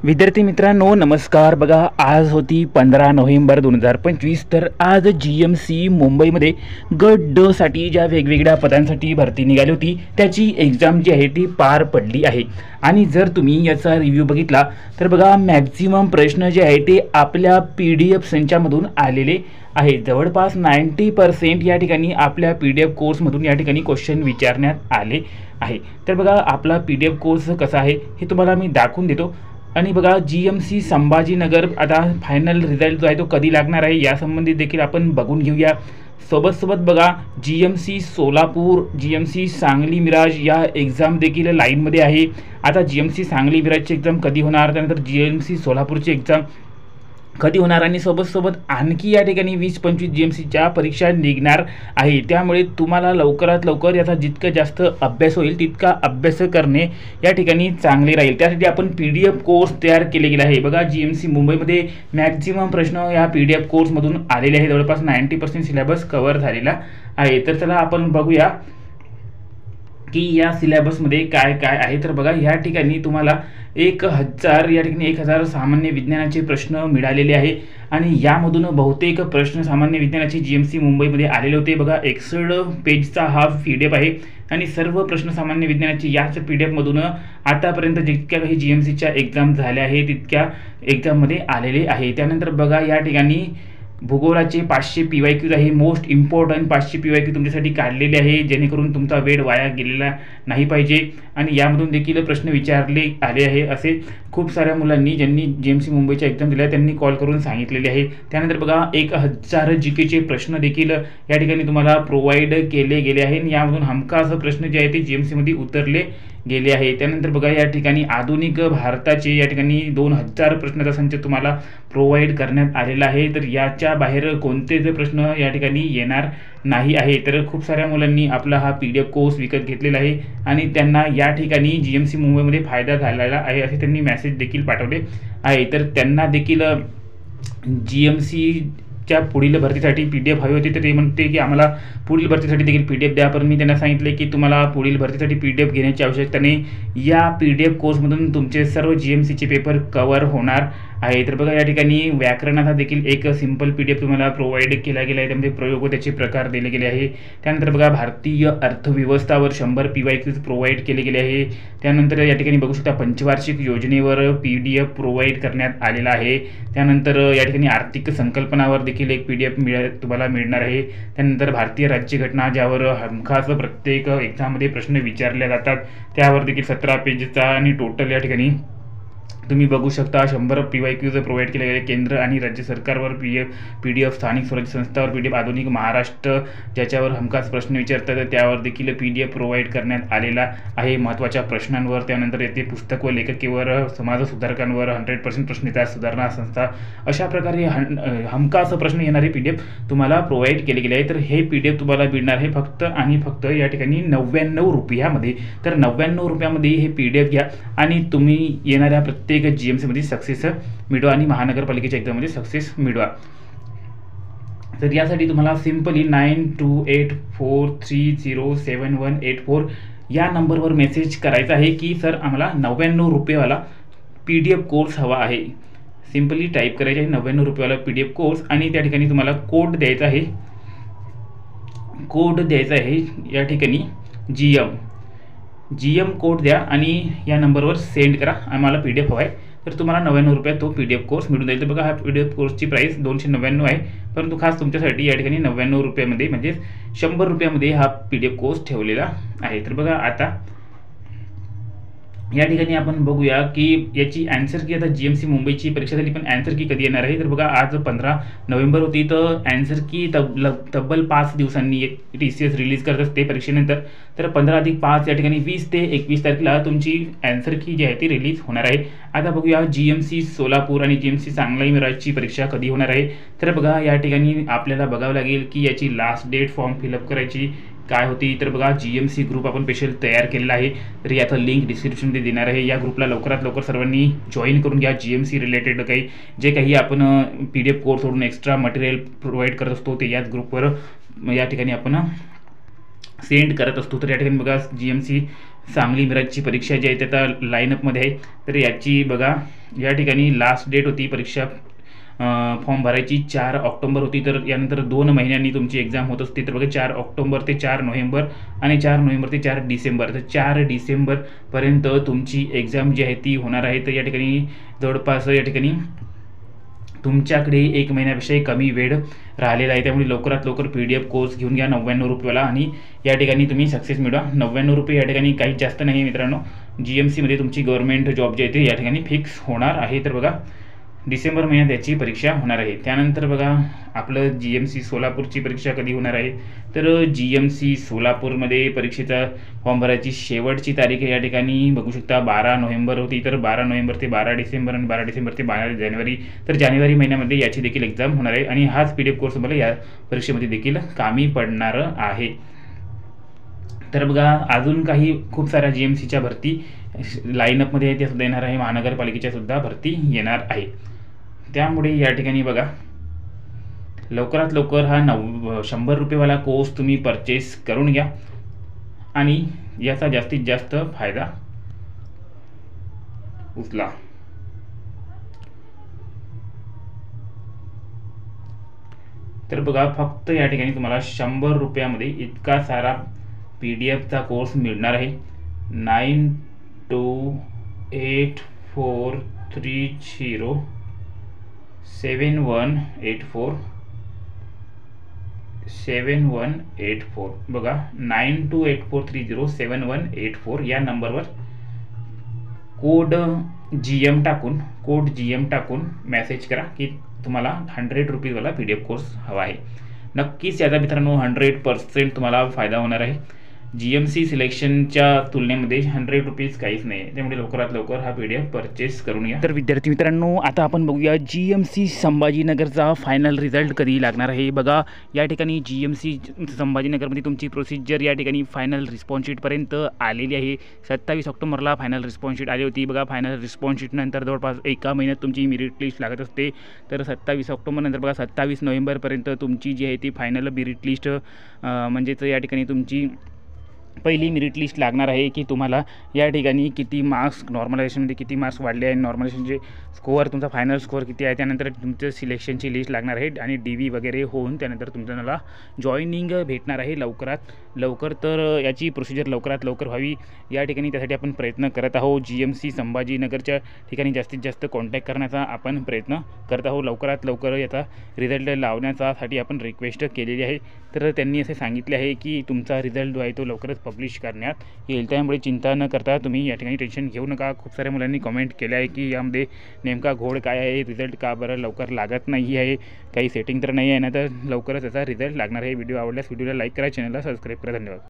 विद्यार्थी मित्रांनो नमस्कार। बघा आज होती 15 नोव्हेंबर 2025। तर आज GMC मुंबईमध्ये गट ड साठी ज्या वेगवेगळ्या पदांसाठी भरती निघाली होती त्याची एग्जाम जी आहे ती पार पडली आहे। आणि जर तुम्ही याचा रिव्ह्यू बघितला तर बघा मॅक्झिमम प्रश्न जे आहे ते आपल्या PDF संचामधून आलेले आहे। जवळपास 90% या ठिकाणी आपल्या PDF कोर्समधून या ठिकाणी क्वेश्चन विचारण्यात आले आहे। तर बघा आपला PDF कोर्स कसा आहे हे तुम्हाला मी दाखवून देतो। आणि बघा GMC संभाजीनगर आता फायनल रिझल्ट जो आहे तो कधी लागणार आहे यासंबंधी देखील आपण बघून घेऊया। सोबत बघा GMC सोलापूर, GMC सांगली मिराज या एग्जाम देखील लाईनमध्ये आहे। आता GMC सांगली मिराजची एग्जाम कधी होणार, त्यानंतर GMC सोलापूरची एग्जाम कधी होणार आणि सोबत आणखी या ठिकाणी 20-25 GMCच्या परीक्षा निघणार आहे। त्यामुळे तुम्हाला लवकरात लवकर याचा जितका जास्त अभ्यास होईल तितका अभ्यास करणे या ठिकाणी चांगले राहील। त्यासाठी आपण PDF कोर्स तयार केले गेले आहे। बघा GMC मुंबईमध्ये मॅक्झिमम प्रश्न या PDF कोर्समधून आलेले आहे। जवळपास 90% सिलेबस कव्हर झालेला आहे। तर चला आपण बघूया की या सिलेबसमध्ये काय काय आहे। तर बघा या ठिकाणी तुम्हाला 1000 सामान्य विज्ञानाचे प्रश्न मिळालेले आहे आणि यामधून बहुतेक प्रश्न सामान्य विज्ञानाचे GMC मुंबईमध्ये आलेले होते। बघा 61 पेजचा हा PDF आहे आणि सर्व प्रश्न सामान्य विज्ञानाचे याच PDF मधून आतापर्यंत जितक्या काही GMCच्या एग्जाम झाल्या आहे तितक्या एग्जाममध्ये आलेले आहे। त्यानंतर बघा या ठिकाणी भूगोलाचे 500 PYQ आहे, मोस्ट इम्पॉर्टंट 500 PYQ तुमच्यासाठी काढलेले आहे जेणेकरून तुमचा वेळ वाया गेलेला नाही पाहिजे। आणि यामधून देखील प्रश्न विचारले आले आहे असे खूप साऱ्या मुलांनी ज्यांनी GMC मुंबईच्या एक्झाम दिल्या त्यांनी कॉल करून सांगितलेले आहे। त्यानंतर बघा 1000 GKचे प्रश्न देखील या ठिकाणी तुम्हाला प्रोव्हाइड केले गेले आहे आणि यामधून हमखास प्रश्न जे आहे ते GMC मध्ये उतरले गेले आहे। त्यानंतर बघा या ठिकाणी आधुनिक भारताचे या ठिकाणी 2000 प्रश्नाचा संच तुम्हाला प्रोव्हाइड करण्यात आलेला आहे। तर याच्या बाहेर कोणतेच प्रश्न या ठिकाणी येणार नाही आहे। तर खूप साऱ्या मुलांनी आपला हा PDF कोर्स विकत घेतलेला आहे आणि त्यांना या ठिकाणी GMC मुंबईमध्ये फायदा झालेला आहे असे त्यांनी मेसेज देखील पाठवले आहे। तर त्यांना देखील GMC च्या पुढील भरतीसाठी PDF हवी होती तर ते म्हणते की आम्हाला पुढील भरतीसाठी देखील PDF द्या। पण मी त्यांना सांगितले की तुम्हाला पुढील भरतीसाठी PDF घेण्याची आवश्यकता नाही, या PDF कोर्समधून तुमचे सर्व GMCचे पेपर कव्हर होणार आहे। तर बघा या ठिकाणी व्याकरणाचा देखील एक सिंपल PDF तुम्हाला प्रोव्हाइड केला गेला आहे, त्यामध्ये प्रयोग व त्याचे प्रकार दिले गेले आहे। त्यानंतर बघा भारतीय अर्थव्यवस्थावर 100 PYQ प्रोव्हाइड केले गेले आहे। त्यानंतर या ठिकाणी बघू शकता पंचवार्षिक योजनेवर PDF प्रोव्हाइड करण्यात आलेला आहे। त्यानंतर या ठिकाणी आर्थिक संकल्पनावर देखील एक PDF तुम्हाला मिळणार आहे। त्यानंतर भारतीय राज्यघटना ज्यावर हमखास प्रत्येक एक्झाममध्ये प्रश्न विचारले जातात त्यावर देखील 17 पेजचा आणि टोटल या ठिकाणी तुम्ही बघू शकता 100 PYQ प्रोव्हाइड केले गेले। केंद्र आणि राज्य सरकारवर PDF, स्थानिक स्वराज्य संस्थावर PDF, आधुनिक महाराष्ट्र ज्याच्यावर हमखास प्रश्न विचारतात त्यावर देखील PDF प्रोव्हाइड करण्यात आलेला आहे महत्त्वाच्या प्रश्नांवर। त्यानंतर येथे पुस्तक व लेखकीवर, समाज सुधारकांवर 100% प्रश्न येतात, सुधारणा संस्था, अशा प्रकारे हमखास प्रश्न येणारे PDF तुम्हाला प्रोव्हाइड केले गेले आहे। तर हे PDF तुम्हाला मिळणार आहे फक्त आणि फक्त या ठिकाणी 99 रुपयामध्ये। तर 99 रुपयामध्ये हे PDF घ्या आणि तुम्ही येणाऱ्या प्रत्येक GMC मध्ये सक्सेस मिळवा आणि महानगरपालिकेच्या एक्झाम मध्ये सक्सेस मिळवा। तर यासाठी तुम्हाला सिंपली 9284307184 या नंबरवर मेसेज करायचा आहे की सर आम्हाला 99 रुपयेवाला PDF कोर्स हवा आहे। सिंपली टाईप करायचे आहे 99 रुपयेवाला PDF कोर्स आणि त्या ठिकाणी तुम्हाला कोड द्यायचा आहे, या ठिकाणी GM कोड द्या आणि या नंबरवर सेंड करा, आम्हाला PDF हवा आहे। तर तुम्हाला 99 रुपयात तो PDF कोर्स मिळून जाईल। तर बघा हा PDF कोर्सची प्राइस 299 आहे, परंतु खास तुमच्यासाठी या ठिकाणी 99 रुपयामध्ये म्हणजे 100 रुपयामध्ये हा PDF कोर्स ठेवलेला आहे। तर बघा आता या ठिकाणी आपण बघूया की याची आन्सर की आता GMC मुंबईची परीक्षा झाली पण आन्सर की कधी येणार आहे। तर बघा आज 15 नोव्हेंबर होती तर आन्सर की तब्बल 5 दिवसांनी एक TCS रिलीज करत असते परीक्षेनंतर। तर 15+5 या ठिकाणी 20 ते 21 तारखेला तुमची आन्सर की जी आहे ती रिलीज होणार आहे। आता बघूया GMC सोलापूर आणि GMC सांगली मिराजची परीक्षा कधी होणार आहे। तर बघा या ठिकाणी आपल्याला बघावं लागेल की याची लास्ट डेट फॉर्म फिलअप करायची काय होती। तर बघा GMC ग्रुप आपण स्पेशल तयार केलेला आहे, तर याचा लिंक डिस्क्रिप्शनमध्ये देणार आहे। या ग्रुपला लवकरात लवकर सर्वांनी जॉईन करून घ्या। GMC रिलेटेड जे काही आपण PDF कोर्स सोडून एक्स्ट्रा मटेरियल प्रोव्हाइड करत असतो ते याच ग्रुपवर या ठिकाणी आपण सेंड करत असतो। तर या ठिकाणी बघा GMC सांगली मिराजची परीक्षा जी आहे त्या लाईनअपमध्ये आहे। तर याची बघा या ठिकाणी लास्ट डेट होती परीक्षा फॉर्म भरायची 4 ऑक्टोबर होती, तर यानंतर 2 महिन्यांनी तुमची एक्झाम होत असते. तर बघा 4 ऑक्टोबर ते 4 नोव्हेंबर आणि 4 नोव्हेंबर ते 4 डिसेंबर, तर 4 डिसेंबरपर्यंत तुमची एक्झाम जी आहे ती होणार आहे. तर या ठिकाणी जवळपास या ठिकाणी तुमच्याकडे 1 महिन्यापेक्षाही कमी वेळ राहिलेला आहे. त्यामुळे लवकरात लवकर PDF कोर्स घेऊन घ्या 99 रुपयाला आणि या ठिकाणी तुम्ही सक्सेस मिळवा. 99 रुपये या ठिकाणी काहीच जास्त नाही मित्रांनो. GMCमध्ये तुमची गव्हर्नमेंट जॉब जी आहे ते या ठिकाणी फिक्स होणार आहे. तर बघा डिसेंबर महिन्यात याची परीक्षा होणार आहे. त्यानंतर बघा आपलं GMC सोलापूरची परीक्षा कधी होणार आहे, तर GMC सोलापूरमध्ये परीक्षेचा फॉर्म भरायची शेवटची तारीख या ठिकाणी बघू शकता 12 नोव्हेंबर होती. तर 12 नोव्हेंबर ते 12 डिसेंबर आणि 12 डिसेंबर ते 12 जानेवारी, तर जानेवारी महिन्यामध्ये याची देखील एक्झाम होणार आहे आणि हाच PDF कोर्स तुम्हाला या परीक्षेमध्ये देखील कामी पडणार आहे. तर बघा अजून काही खूप साऱ्या GMCच्या भरती लाईनअपमध्ये ते सुद्धा येणार आहे. महानगरपालिकेच्या सुद्धा भरती येणार आहे. त्यामुळे या ठिकाणी बघा लवकरात लवकर हा 100 रुपयेवाला कोर्स तुम्ही परचेस करून घ्या आणि याचा जास्तीत जास्त फायदा उचला. तर बघा फक्त या ठिकाणी तुम्हाला 100 रुपयामध्ये इतका सारा PDFचा कोर्स मिळणार आहे. 9284307184 बघा 9284307184 या नंबरवर कोड GM टाकून मेसेज करा की तुम्हाला 100 रुपीजवाला PDF कोर्स हवा आहे. नक्कीच याचा मित्रांनो 100% तुम्हाला फायदा होणार आहे. GMC सिलेक्शनच्या तुलनेमध्ये 100 रुपीज काहीच नाही आहे. त्यामुळे लवकरात लवकर हा PDF परचेस करून घ्या. तर विद्यार्थी मित्रांनो आता आपण बघूया GMC संभाजीनगरचा फायनल रिझल्ट कधी लागणार आहे. बघा या ठिकाणी GMC संभाजीनगरमध्ये तुमची प्रोसिजर या ठिकाणी फायनल रिस्पॉन्स शीटपर्यंत आलेली आहे. 27 ऑक्टोबरला फायनल रिस्पॉन्स शीट आली होती. बघा फायनल रिस्पॉन्स शीटनंतर जवळपास 1 महिन्यात तुमची मेरिट लिस्ट लागत असते. तर 27 ऑक्टोबरनंतर बघा 27 नोव्हेंबरपर्यंत तुमची जी आहे ती फायनल मेरिट लिस्ट म्हणजेच या ठिकाणी तुमची पहिली मेरिट लिस्ट लागणार आहे की तुम्हाला या ठिकाणी किती मार्क्स नॉर्मलायझेशनमध्ये किती मार्क्स वाढले आहे, नॉर्मलायझेशनचे स्कोअर तुमचा फायनल स्कोअर किती आहे, त्यानंतर तुमचं सिलेक्शनची लिस्ट लागणार आहे आणि DV वगैरे होऊन त्यानंतर तुम्हाला जॉईनिंग भेटणार आहे लवकरात लवकर. तर याची प्रोसिजर लवकरात लवकर व्हावी या ठिकाणी त्यासाठी आपण प्रयत्न करत आहोत. GMC संभाजीनगरच्या ठिकाणी जास्तीत जास्त कॉन्टॅक्ट करण्याचा आपण प्रयत्न करत आहोत. लवकरात लवकर याचा रिझल्ट लावण्यासाठी आपण रिक्वेस्ट केलेली आहे. तर त्यांनी असे सांगितले आहे की तुमचा रिझल्ट जो आहे तो लवकरच पब्लिश करण्यात येईल. त्यामुळे चिंता न करता तुम्ही या ठिकाणी टेन्शन घेऊ नका. खूप साऱ्या मुलांनी कमेंट केले आहे की यामध्ये नेमका घोड काय आहे, रिझल्ट का बरं लवकर लागत नाही आहे, काही सेटिंग तर नाही आहे ना. तर लवकरच याचा रिझल्ट लागणार आहे. व्हिडिओ आवडल्यास व्हिडिओला लाईक करा, चॅनलला सबस्क्राईब करा. धन्यवाद.